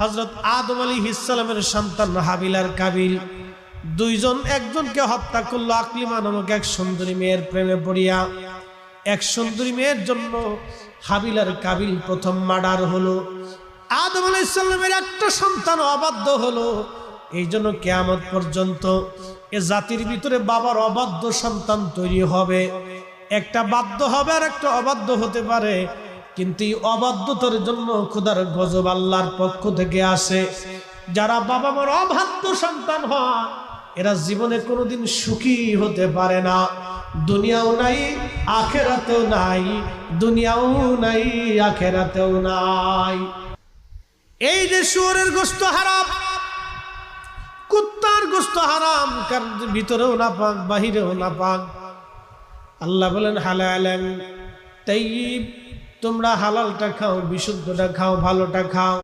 হযরত আদম আলাইহিস সালামের সন্তান হাবিল আর কাবিল দুইজন একজনকে হত্যা করলো আকলিমা নামক এক সুন্দরী মেয়ের প্রেমে পড়িয়া। এক সুন্দরী মেয়ের জন্য হাবিল আর কাবিল প্রথম মার্ডার হলো। আদম আলাইহিস সালামের একটা সন্তান অবাধ্য হলো। এই জন্য কিয়ামত পর্যন্ত এ জাতির ভিতরে বাবার অবাধ্য সন্তান তৈরি হবে। একটা বাধ্য হবে আর একটা অবাধ্য হতে পারে, কিন্তু এই অবাধ্যতার জন্য খোদার গজব আল্লাহর পক্ষ থেকে আসে। যারা বাবা মার অবাধ্য সন্তান হয় এরা জীবনে কোনোদিন সুখী হতে পারে না। দুনিয়াও নাই আখেরাতেও নাই, দুনিয়াও নাই আখেরাতেও নাই। এই যে শুয়োরের গোশত হারাম, কুত্তার গোশত হারাম, কার ভিতরেও না পাক বাহিরেও না পাক। আল্লাহ বলেন হালালান তাইয়্যিব, তোমরা হালালটা খাও, বিশুদ্ধটা খাও, ভালোটা খাও।